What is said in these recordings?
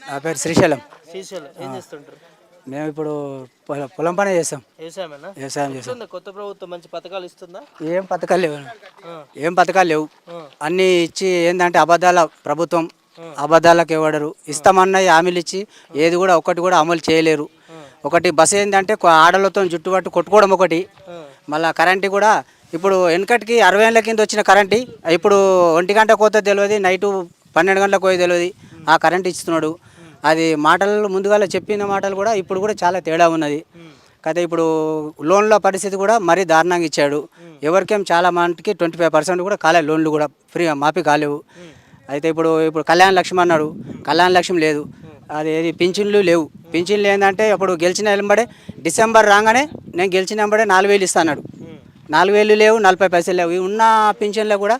నా పేరు శ్రీశైలం. శ్రీశైలం ఏం చేస్తుంటారు? మేము ఇప్పుడు పొలం పని చేస్తాం. వ్యవసాయమేనా? వ్యవసాయం చేస్తాం. ఎట్లుంది కొత్త ప్రభుత్వం మంచి పథకాలు ఇస్తుందా? ఏం పథకాలు లేవు, ఆ, ఏం పథకాలు లేవు. ఆ, అన్నీ ఇచ్చి ఏంటంటే అబద్ధాల ప్రభుత్వం, ఆ, అబద్ధాలకు ఇవ్వడరు. ఇస్తామన్నవి హామీలు ఇచ్చి ఏది కూడా ఒకటి కూడా అమలు చేయలేరు. ఆ, ఒకటి బస్సు ఏంటంటే ఆడలతో జుట్టుపట్టు కొట్టుకోవడం ఒకటి. ఆ, మళ్ళీ కరెంటు కూడా ఇప్పుడు వెనకటికి 60 ఏళ్ళ కింద వచ్చిన కరెంటు ఇప్పుడు 1 గంట కోత తెలియదు, నైటు 12 గంటలకు పోయి తెలియదు. ఆ కరెంట్ ఇస్తున్నాడు. అది మాటలు ముందుగా చెప్పిన మాటలు కూడా ఇప్పుడు కూడా చాలా తేడా ఉన్నది కదా. ఇప్పుడు లోన్ల పరిస్థితి కూడా మరీ దారుణంగా ఇచ్చాడు. ఎవరికేం చాలా మందికి 25% కూడా కాలే, లోన్లు కూడా ఫ్రీ మాఫీ కాలేవు. అయితే ఇప్పుడు కళ్యాణ లక్ష్మి అన్నాడు, కళ్యాణ లక్ష్మి లేదు. అది ఏది పింఛన్లు లేవు. పింఛన్లు ఏంటంటే ఇప్పుడు గెలిచిన వెంబడే డిసెంబర్ రాగానే నేను గెలిచిన వెంబడే 4000 ఇస్తాడు. 4000 లేవు, 40 పైసలు లేవు. ఉన్న పింఛన్లో కూడా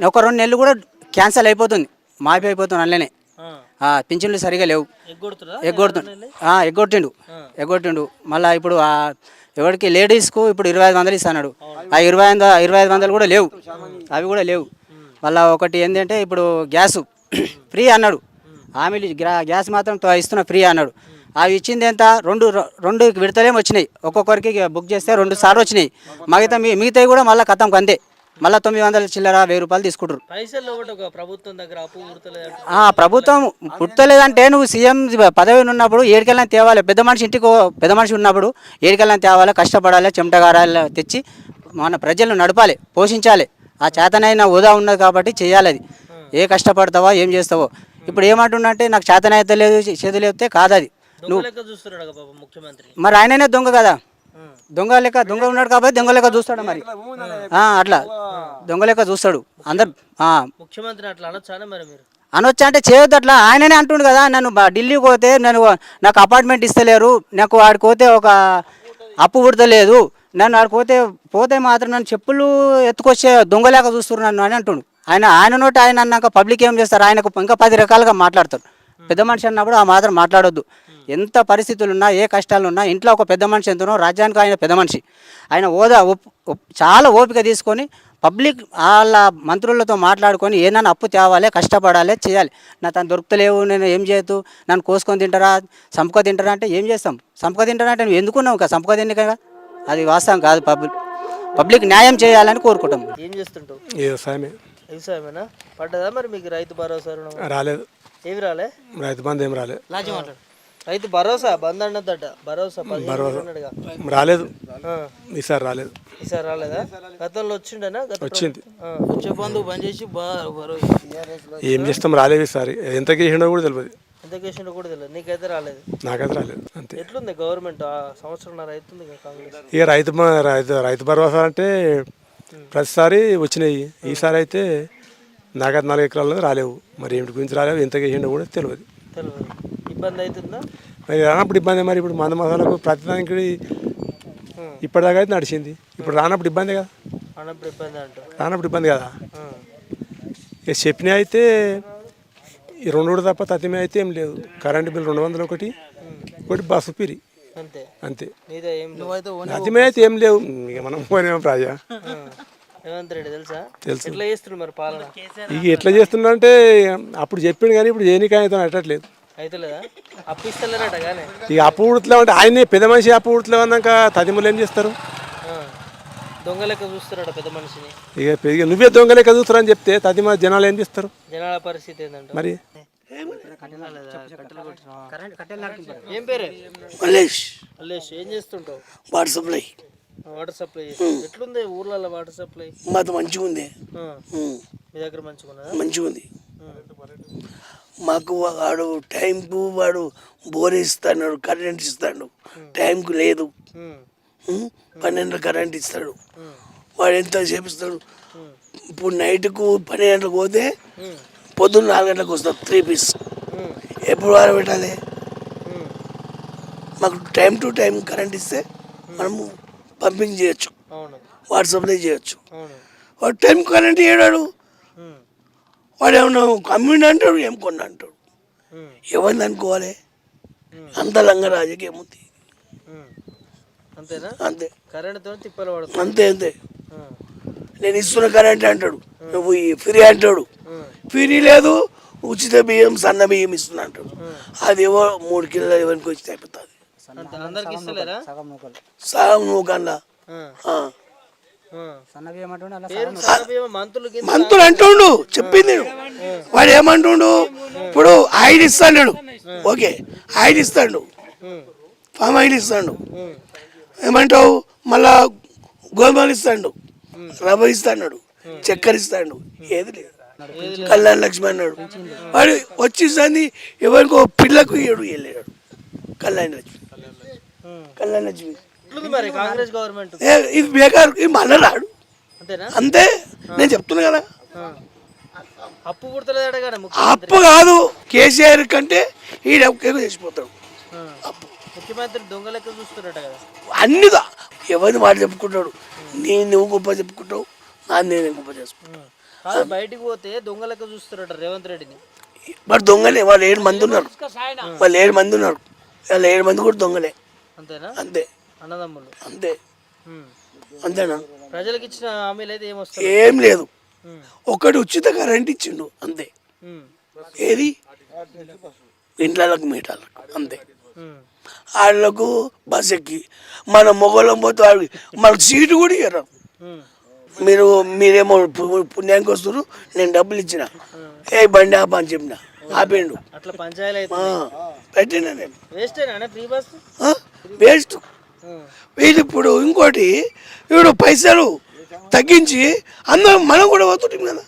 ఒక 2 నెలలు కూడా క్యాన్సల్ అయిపోతుంది, మాఫీ అయిపోతుంది అందులోనే. పింఛన్లు సరిగా లేవు, ఎగ్గొట్టిండు. మళ్ళీ ఇప్పుడు ఎవరికి లేడీస్కు ఇప్పుడు 2500 ఇస్తున్నాడు. ఆ 2500 కూడా లేవు, అవి కూడా లేవు. మళ్ళీ ఒకటి ఏంటంటే ఇప్పుడు గ్యాసు ఫ్రీ అన్నాడు, హామీలు గ్యాస్ మాత్రం ఇస్తున్నా ఫ్రీ అన్నాడు. అవి ఇచ్చింది ఎంత, రెండు విడతలేమో వచ్చినాయి. ఒక్కొక్కరికి బుక్ చేస్తే 2 సార్లు వచ్చినాయి. మిగతావి కూడా మళ్ళీ కథంకి అంతే. మళ్ళీ 900 చిల్లర 1000 రూపాయలు తీసుకుంటారు. ప్రభుత్వం పుట్టలేదంటే నువ్వు సీఎం పదవి ఉన్నప్పుడు ఏడికెళ్ళని తేవాలి. పెద్ద మనిషి ఇంటికి పెద్ద మనిషి ఉన్నప్పుడు ఏడికెళ్ళని తేవాలి, కష్టపడాలి, చెమటగారాలు తెచ్చి మన ప్రజలను నడపాలి, పోషించాలి. ఆ చేతనైన హోదా ఉన్నది కాబట్టి చేయాలి. అది ఏ కష్టపడతావో ఏం చేస్తావో. ఇప్పుడు ఏమంటున్నంటే నాకు చేతనైతే లేదు, చేతులు లేకపోతే కాదు. అది నువ్వు మరి ఆయననే దొంగ కదా, దొంగ ఉన్నాడు కాబట్టి దొంగ లెక్క చూస్తాడు. మరి అట్లా దొంగ లెక్క చూస్తాడు అందరు. ముఖ్యమంత్రి అట్లా అనొచ్చా అంటే చేయొద్దు అట్లా. ఆయననే అంటుండు కదా, నన్ను ఢిల్లీకి పోతే నాకు అపార్ట్మెంట్ ఇస్తలేరు, నాకు వాడికి పోతే ఒక అప్పు పుడతలేదు, నన్ను వాడికి పోతే మాత్రం నన్ను చెప్పులు ఎత్తుకొచ్చే దొంగలేక చూస్తున్నారు నన్ను అని అంటుండు. ఆయన నోటి ఆయన అన్నాక పబ్లిక్ ఏం చేస్తారు, ఆయనకు ఇంకా 10 రకాలుగా మాట్లాడతారు. పెద్ద మనిషి అన్నప్పుడు ఆ మాత్రం మాట్లాడొద్దు. ఎంత పరిస్థితులు ఉన్నా, ఏ కష్టాలు ఉన్నా, ఇంట్లో ఒక పెద్ద మనిషి ఎంతనో రాజ్యానికి ఆయన పెద్ద మనిషి. ఆయన హోదా చాలా ఓపిక తీసుకొని పబ్లిక్ వాళ్ళ మంత్రులతో మాట్లాడుకొని ఏదైనా అప్పు తేవాలి, కష్టపడాలి, చేయాలి. తను దొరుకుతలేవు, నేను ఏం చేయదు, నన్ను కోసుకొని తింటారా, సంపక తింటారా అంటే ఏం చేస్తాం? సంపక తింటారా అంటే నువ్వు ఎందుకున్నావు ఇంకా సంపక తిండి కదా, అది వాస్తవం కాదు. పబ్లిక్ న్యాయం చేయాలని కోరుకుంటాం. ఏం చేస్తుంటావు? వ్యవసాయమేనా? పడ్డదా మరి మీకు రైతు భరోసా? రాలేదు. ఏమి రాలే? రైతు బంధు ఏం రాలేదు. రైతు భరోసా బంద్ అన్నదట. భరోసా రాలేదు, ఈసారి రాలేదు. ఈసారి రాలేదా? గతంలో వచ్చిండేనా? వచ్చింది. వచ్చే బంధు బంద్ చేసి ఏం చేస్తాం, రాలేదు ఈసారి. ఎంత కేసిండో కూడా తెలియదు. ఎంత కేసిండో కూడా తెలియదు. నీకైతే రాలేదు? నాకైతే రాలేదు. అంతే. ఎట్లుంది గవర్నమెంట్? సంవత్సరం రైతుంది కాంగ్రెస్. ఇక రైతు భరోసా అంటే ప్రతిసారి వచ్చినాయి. ఈసారి అయితే నాకైతే 4 ఎకరాలు రాలేవు. మరి ఏమిటి గురించి రాలేవు, ఎంత కేసిండో కూడా తెలియదు. ఇబ్బంది అవుతుందా? మరి రానప్పుడు ఇబ్బంది. మరి ఇప్పుడు మంద మసాలకు ప్రతిదానికి ఇప్పటిదాకా అయితే నడిచింది. ఇప్పుడు రానప్పుడు ఇబ్బంది కదా. రానప్పుడు ఇబ్బంది కదా. ఇక చెప్పిన అయితే ఈ 2 తప్ప తతిమే అయితే ఏం లేదు. కరెంటు బిల్ 201, ఒకటి బస్సు పిరి, అంతే. తతిమే అయితే ఏం లేవు. ఇక మనం పోయినా ప్రాజా తెలుసు. ఇక ఎట్లా చేస్తున్నా అంటే అప్పుడు చెప్పిండు కానీ ఇప్పుడు చేయనీకి ఆయన అట్టట్లేదు. ఇక అప్పు ఉడతలేవు అంటే ఆయనే పెద్ద మనిషి. అప్పు ఉడతలేవు అన్నాక తదిములు ఏం చేస్తారు? దొంగ లెక్క చూస్తారట పెద్ద మనిషిని. ఇక నువ్వే దొంగ లెక్క చూస్తారని చెప్తే తదిమ జనాలు ఏం చేస్తారు? జనాల పరిస్థితి ఏంటంటే మరి ఏం పేరే? మల్లేష్. ఏం చేస్తుంటావు? Water supply. వాటర్ సప్లై ఎట్లుంది ఊర్లలో? వాటర్ సప్లై మాది మంచిగా ఉంది. మీ దగ్గర మంచిగా ఉంది. మాకు వాడు టైంకు వాడు బోర్ ఇస్తాడు, కరెంట్ ఇస్తాడు. టైంకు లేదు, 12 కరెంట్ ఇస్తాడు. వాడు ఎంత చేపిస్తాడు? ఇప్పుడు నైట్కు 12 గంటలకు పోతే పొద్దున్న 4 గంటలకు వస్తాడు 3 పీస్. ఎప్పుడు వారు పెట్టాలి? మాకు టైం టు టైం కరెంట్ ఇస్తే మనము పంపింగ్ చేయొచ్చు, వాటర్ సప్లై చేయొచ్చు. వాడు టైం కరెంట్ చేయడాడు. వాడు ఏమన్నా కమ్యూనిటీ అంటాడు, ఏం కొన్ని అంటాడు. ఎవరిని అనుకోవాలి? అంత లంగ రాజకీయం ఉంది. అంతే. అంతే. నేను ఇస్తున్న కరెంట్ అంటాడు, నువ్వు ఫ్రీ అంటాడు. ఫ్రీ లేదు, ఉచిత బియ్యం సన్న బియ్యం ఇస్తున్నా అంటాడు. అది ఏవో 3 కిలోలు ఎవరికి వచ్చి అయిపోతుంది. అంతే అందరికి ఇస్తలేరా? సగం నూకలు సగం నూకల్లా సన్న బియ్యం అంటుండే అలా పేరు సన్నబియ్యం మంతులు కింద మంతులు అంటుండు చెప్పింది వాడు ఏమంటుండు. ఇప్పుడు ఆయిల్ ఇస్తాడు, ఓకే ఆయిల్ ఇస్తాడు, పామ్ ఆయిల్ ఇస్తాడు, ఏమంటావు మళ్ళా గోధుమలు ఇస్తాడు, రవ్వ ఇస్తాడు, చక్కెర ఇస్తాడు, ఏది లేదు. కళ్యాణ లక్ష్మి అన్నాడు వాడు వచ్చింది ఎవరికో పిల్లకు ఇయ్యడు వెళ్ళాడు. కళ్యాణ లక్ష్మి కళ్యాణ లక్ష్మి ఎట్లుంది మరి కాంగ్రెస్ గవర్నమెంట్? ఇది బేకారు, ఇది మళ్ళీ రాడు అంతేనా? అంతే నేను చెప్తున్నా కదా. అప్పు పుడతలేదట కదా అప్పు కాదు, కేసీఆర్ కంటే ఈడ ఎక్కువ చేసిపోతాడు. అప్పు ముఖ్యమంత్రి దొంగ లెక్క చూస్తున్నట్ట కదా. అన్నిదా ఎవరిని మాట చెప్పుకుంటాడు. నువ్వు గొప్ప చెప్పుకుంటావు, నేను గొప్ప చేసుకుంటావు. కాదు బయటికి పోతే దొంగ లెక్క చూస్తున్నట్ట రేవంత్ రెడ్డిని. మరి దొంగలే వాళ్ళు 7 మంది ఉన్నారు, వాళ్ళు 7 మంది ఉన్నారు, వాళ్ళు 7 మంది కూడా దొంగలే. అంతేనా? అంతే అన్నదమ్ములు అంతే అంతేనా. ప్రజలకు ఇచ్చిన హామీలు అయితే ఏమొస్తాయి? ఏం లేదు, ఒకటి ఉచిత కరెంట్ ఇచ్చిండు అంతే. ఏది ఇంట్లోకి మీటర్లకు అంతే. వాళ్ళకు బస్ ఎక్కి మన మొగలం పోతే వాడికి మనకు సీటు కూడా ఇయ్యరు. మీరేమో పుణ్యానికి వస్తారు, నేను డబ్బులు ఇచ్చిన ఏ బండి ఆపా అని చెప్పిన ఆపేండు. అట్లా పంచాయతీ అయితే పెట్టినా నేను వేస్టేనా ఫ్రీ బస్? వేస్ట్. వీళ్ళు ఇప్పుడు ఇంకోటి వీడు పైసలు తగ్గించి అందరం మనం కూడా పోతుంటాం కదా,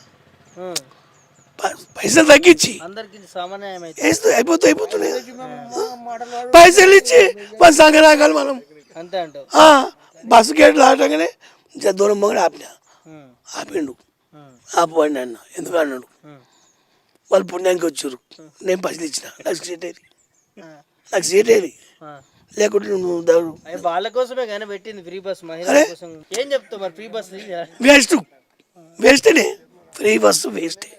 పైసలు తగ్గించి అందరికి సామాన్యం అయితే వేస్తే అయిపోతున్నాయి. పైసలు ఇచ్చి మన సంగరాగాలి మనం. అంతే అంటావు? బస్సు గేట్ దాటగానే దూరం మొగడు ఆపిండు. ఆపండి అన్న ఎందుకు అన్నాడు. వాళ్ళు పుణ్యానికి వచ్చారు, నేను పైసలు ఇచ్చిన, నాకు సీట్ ఏది లేకుంటే నువ్వు దాడు. వాళ్ళ కోసమే కానీ పెట్టింది ఫ్రీ బస్ మహిళల కోసం. ఏం చెప్తావు మరి ఫ్రీ బస్? వేస్ట్ వేస్టే, ఫ్రీ బస్సు వేస్టే.